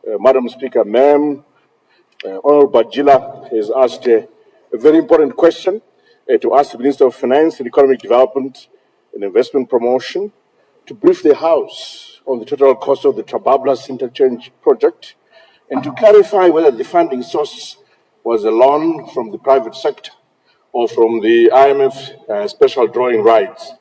Madam Speaker, ma'am, Honorable Bajila has asked a very important question to ask the Minister of Finance and Economic Development and Investment Promotion to brief the House on the total cost of the Trabablas Interchange project and to clarify whether the funding source was a loan from the private sector or from the IMF special drawing rights.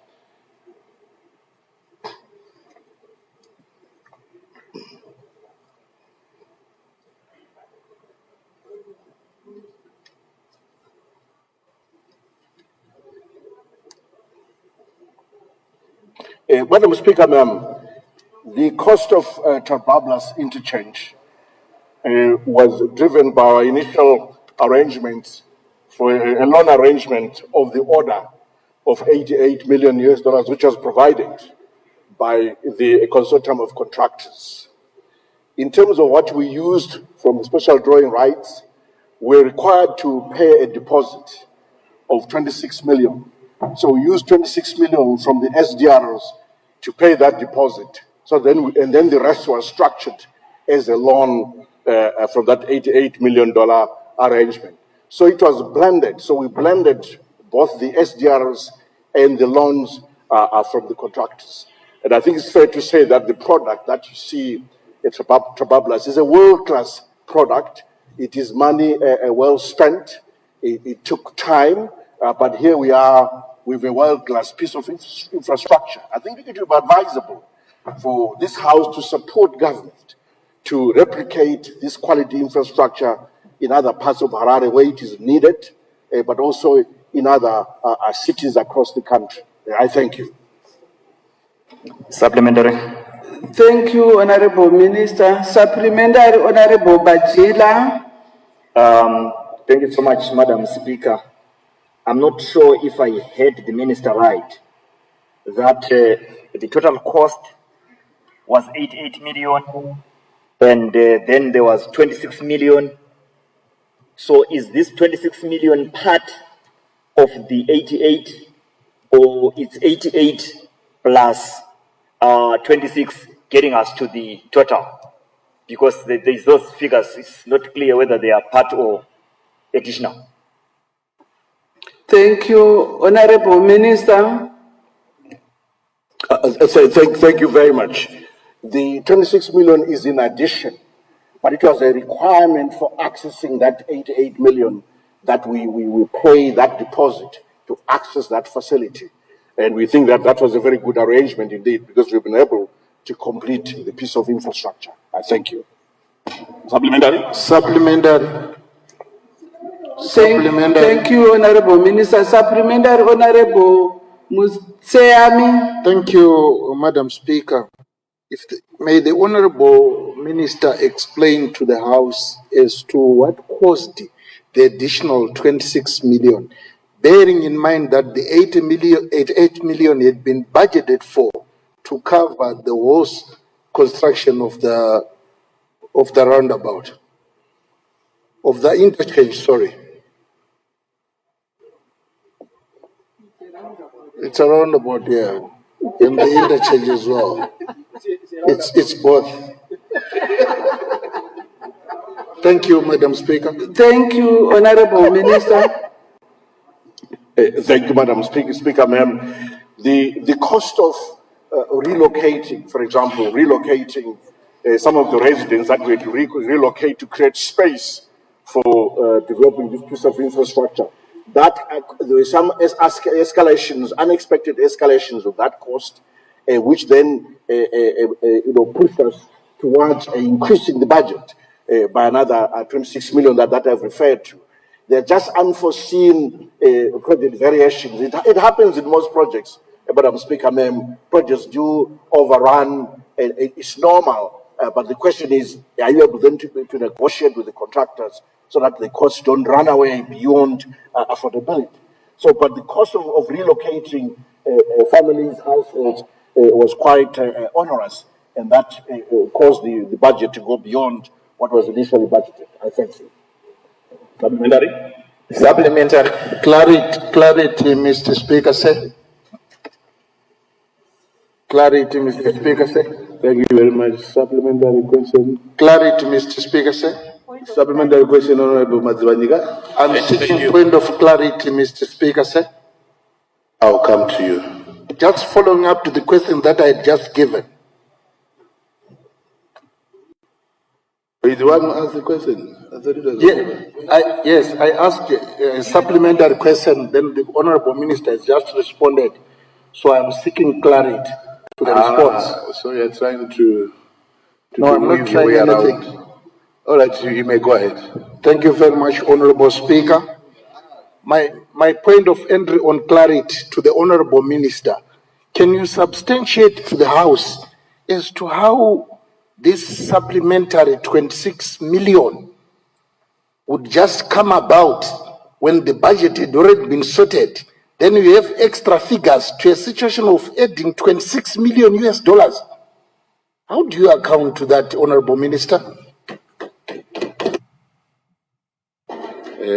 Madam Speaker, ma'am, the cost of Trabablas Interchange was driven by our initial arrangements for a loan arrangement of the order of $88 million, which was provided by the consortium of contractors. In terms of what we used from the special drawing rights, we're required to pay a deposit of 26 million. So we used 26 million from the SDRs to pay that deposit. So then, and then the rest was structured as a loan from that $88 million arrangement. So it was blended. So we blended both the SDRs and the loans from the contractors. And I think it's fair to say that the product that you see at Trabablas is a world-class product. It is money well spent. It took time, but here we are with a world-class piece of infrastructure. I think it would be advisable for this House to support government to replicate this quality infrastructure in other parts of Harare where it is needed, but also in other cities across the country. I thank you. Supplementary. Thank you, Honorable Minister. Supplementary, Honorable Bajila. Thank you so much, Madam Speaker. I'm not sure if I heard the Minister right, that the total cost was 88 million, and then there was 26 million. So is this 26 million part of the 88, or it's 88 plus 26 getting us to the total? Because there's those figures, it's not clear whether they are part or additional. Thank you, Honorable Minister. Thank you very much. The 26 million is in addition, but it was a requirement for accessing that 88 million that we pay that deposit to access that facility. And we think that that was a very good arrangement indeed, because we've been able to complete the piece of infrastructure. I thank you. Supplementary? Supplementary. Thank you, Honorable Minister. Supplementary, Honorable Museami. Thank you, Madam Speaker. May the Honorable Minister explain to the House as to what caused the additional 26 million, bearing in mind that the 88 million had been budgeted for to cover the whole construction of the roundabout, of the interchange, sorry. It's a roundabout, yeah, and the interchange as well. It's both. Thank you, Madam Speaker. Thank you, Honorable Minister. Thank you, Madam Speaker, ma'am. The cost of relocating, for example, relocating some of the residents that we had to relocate to create space for developing this piece of infrastructure, that there were some escalations, unexpected escalations of that cost, which then pushed us towards increasing the budget by another 26 million that I've referred to. They're just unforeseen project variations. It happens in most projects, Madam Speaker, ma'am. Projects do overrun, and it's normal. But the question is, are you able then to negotiate with the contractors so that the costs don't run away beyond affordability? So, but the cost of relocating families, households, was quite onerous, and that caused the budget to go beyond what was initially budgeted. I thank you. Supplementary. Supplementary. Clarity, Mr. Speaker, sir. Clarity, Mr. Speaker, sir. Thank you very much. Supplementary question. Clarity, Mr. Speaker, sir. Supplementary question, Honorable Madzivanika. I'm seeking point of clarity, Mr. Speaker, sir. I'll come to you. Just following up to the question that I had just given. Is the one who asked the question? I thought it was Yes, I asked a supplementary question, then the Honorable Minister has just responded. So I'm seeking clarity to the response. So you're trying to No, I'm not weave your trying way anything. around. All right, you may go ahead. Thank you very much, Honorable Speaker. My point of entry on clarity to the Honorable Minister, can you substantiate to the House as to how this supplementary 26 million would just come about when the budget had already been sorted? Then you have extra figures to a situation of adding 26 million US dollars. How do you account to that, Honorable Minister?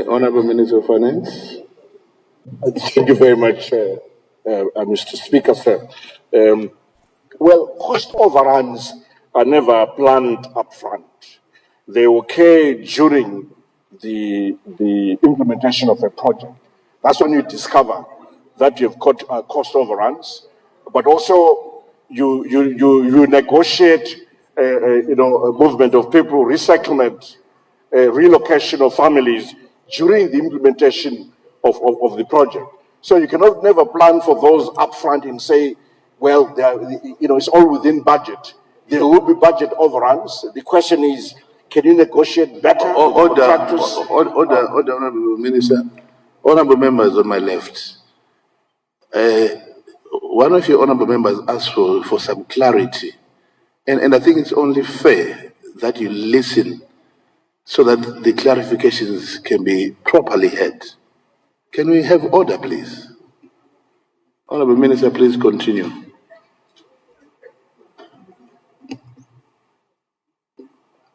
Honorable Minister of Finance. Thank you very much, Mr. Speaker, sir. Well, cost overruns are never planned upfront. They occur during the implementation of a project. That's when you discover that you've got cost overruns, but also you negotiate, a movement of people, resettlement, relocation of families during the implementation of the project. So you cannot never plan for those upfront and say, well, they are, it's all within budget. There will be budget overruns. The question is, can you negotiate better with contractors? Order, Honorable Minister. Honorable members on my left. One of your honorable members asked for some clarity. And I think it's only fair that you listen so that the clarifications can be properly heard. Can we have order, please? Honorable Minister, please continue.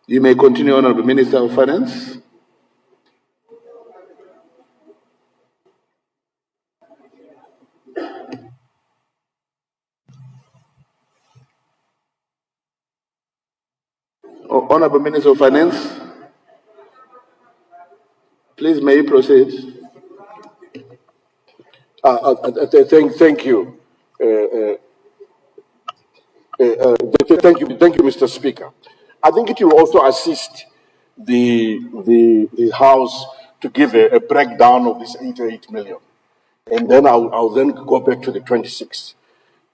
You may continue, Honorable Minister of Finance. Honorable Minister of Finance, please may you proceed. Thank you. Thank you, Mr. Speaker. I think it will also assist the House to give a breakdown of this 88 million, and then I'll then go back to the 26.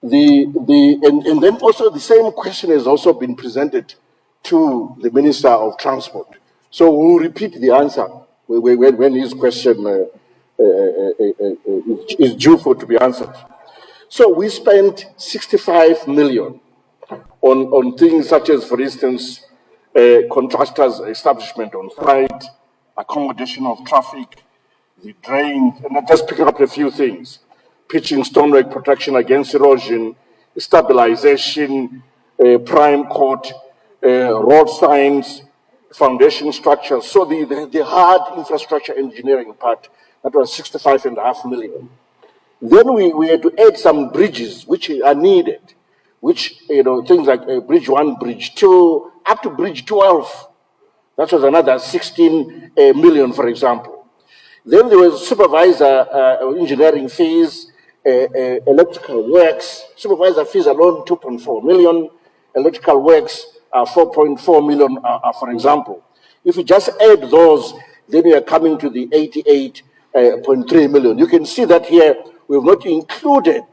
And then also the same question has also been presented to the Minister of Transport. So we'll repeat the answer when his question is due for to be answered. So we spent 65 million on things such as, for instance, contractors' establishment on site, accommodation of traffic, the drains, and I'm just picking up a few things: pitching stonework protection against erosion, stabilization, prime court, road signs, foundation structures. So the hard infrastructure engineering part, that was 65.5 million. Then we had to add some bridges which are needed, which, things like bridge 1, bridge 2, up to bridge 12. That was another 16 million, for example. Then there was supervisor engineering fees, electrical works. Supervisor fees alone, 2.4 million. Electrical works, 4.4 million, for example. If you just add those, then we are coming to the 88.3 million. You can see that here we have not included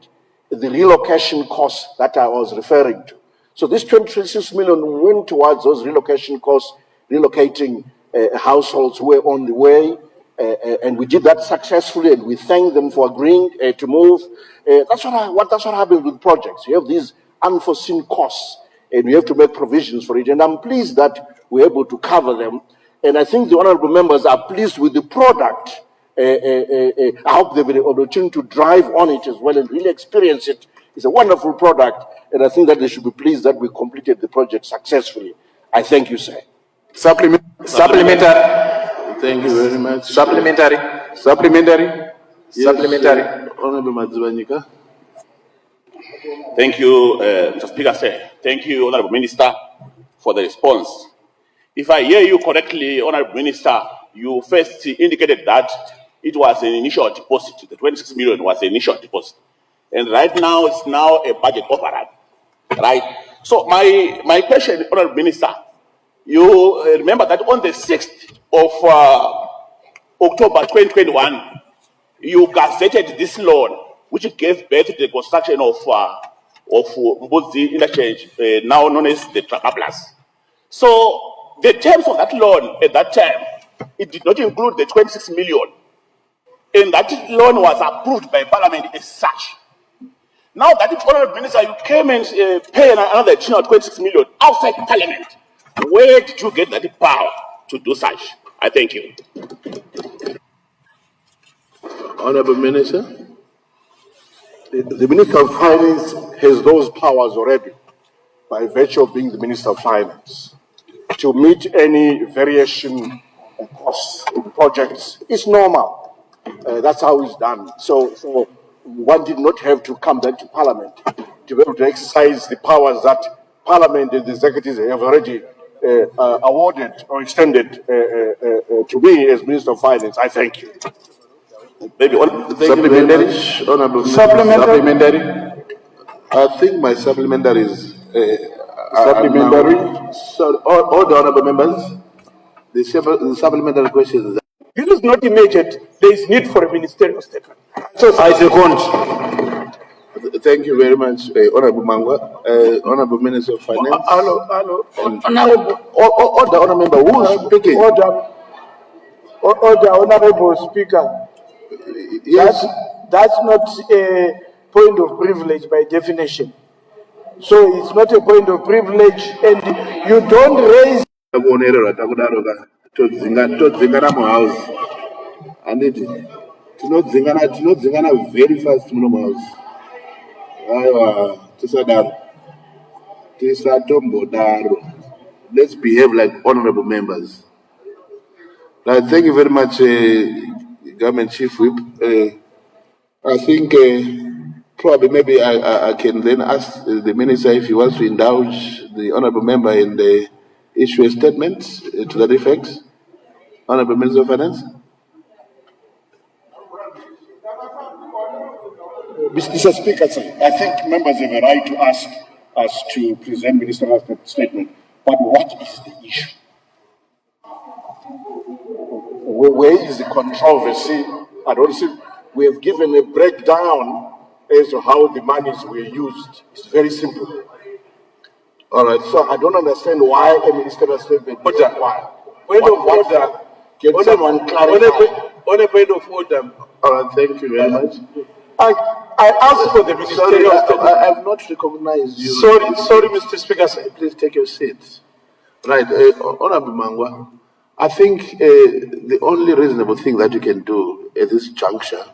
the relocation costs that I was referring to. So this 26 million went towards those relocation costs, relocating households who were on the way, and we did that successfully, and we thank them for agreeing to move. That's what happens with projects. You have these unforeseen costs, and we have to make provisions for it. And I'm pleased that we're able to cover them. And I think the honorable members are pleased with the product. I hope they've been able to drive on it as well and really experience it. It's a wonderful product, and I think that they should be pleased that we completed the project successfully. I thank you, sir. Supplementary. Thank you very much. Supplementary. Yes, Supplementary. Honorable Madzivanika. Thank you, Mr. Speaker, sir. Thank you, Honorable Minister, for the response. If I hear you correctly, Honorable Minister, you first indicated that it was an initial deposit. The 26 million was an initial deposit. And right now, it's now a budget overrun, right? So my question, Honorable Minister, you remember that on the 6th of October 2021, you gazetted this loan, which gave birth to the construction of Mbuzi Interchange, now known as the Trabablas. So the terms of that loan at that time, it did not include the 26 million. And that loan was approved by Parliament as such. Now that the Honourable Minister, you came and pay another additional 26 million outside Parliament. Where did you get that power to do such? I thank you. Honorable Minister. The Minister of Finance has those powers already by virtue of being the Minister of Finance. To meet any variation costs in projects is normal. That's how it's done. So one did not have to come back to Parliament to be able to exercise the powers that Parliament and the executives have already awarded or extended to me as Minister of Finance. I thank you. Thank you very much, Honorable Supplementary. I think my supplementary is Supplementary. So, all the honorable members, the supplementary questions. This is not immediate. There is need for a ministerial statement. So I second. Thank you very much, Honorable Mangwa, Honorable Minister of Finance. Hello. All the honorable member who is speaking. Order, Honorable Speaker. Yes. That's not a point of privilege by definition. So it's not a point of privilege, and you don't raise. Tinodzingana very fast muno house. Aiwa, tisatombodaro. Let's behave like honorable members. Thank you very much, Government Chief Whip. I think probably maybe I can then ask the Minister if he wants to indulge the honorable member in the issue a statement to that effect. Honorable Minister of Finance. Mr. Speaker, I think members have a right to ask us to present ministerial statement. But what is the issue? Where is the controversy? I don't see. We have given a breakdown as to how the monies were used. It's very simple. All right. So I don't understand why a ministerial statement is required. Point of order. Can someone clarify? On a point of order. All right. Thank you very much. I asked for the ministerial statement. I have not recognized you. Sorry, Mr. Speaker. Please take your seat. Right, Honorable Mangwa, I think the only reasonable thing that you can do at this juncture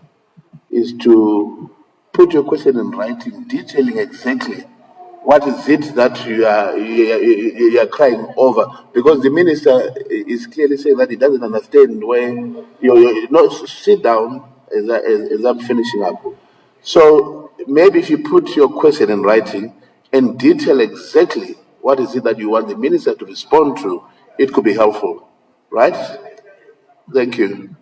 is to put your question in writing, detailing exactly what is it that you are crying over, because the minister is clearly saying that he doesn't understand where you know. Sit down as I'm finishing up. So maybe if you put your question in writing and detail exactly what is it that you want the minister to respond to, it could be helpful, right? Thank you.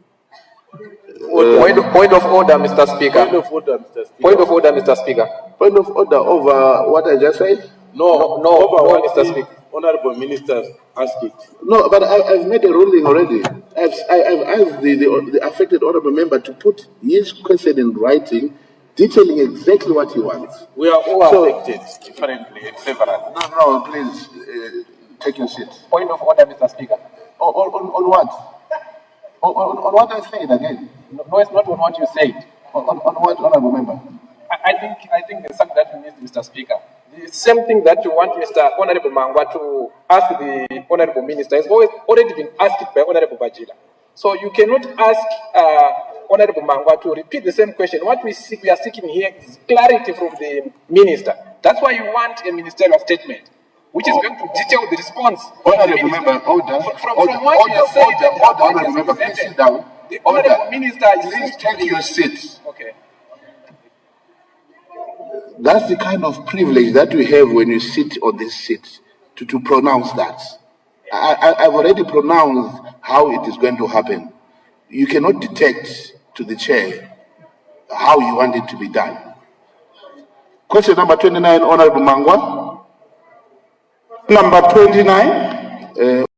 Point of order, Mr. Speaker. Point of order, Mr. Speaker. Point of order, Mr. Speaker. Point of order over what I just said? No, Mr. Speaker. Honorable Minister asked it. No, but I've made a ruling already. I've asked the affected honorable member to put his question in writing, detailing exactly what he wants. We are all affected differently and severally. No, please take your seat. Point of order, Mr. Speaker. On what? On what I said again? No, it's not on what you said. On what, honorable member? I think there's something that you missed, Mr. Speaker. The same thing that you want Mr. Honorable Mangwa to ask the Honorable Minister has already been asked by Honorable Bajila. So you cannot ask Honorable Mangwa to repeat the same question. What we are seeking here is clarity from the Minister. That's why you want a ministerial statement, which is going to detail the response. Honorable member, order. From what you said, Honorable member, please sit down. The Honorable Minister is please take your seats. Okay. That's the kind of privilege that you have when you sit on this seat to pronounce that. I've already pronounced how it is going to happen. You cannot detect to the chair how you want it to be done. Question number 29, Honorable Mangwa. Number 29.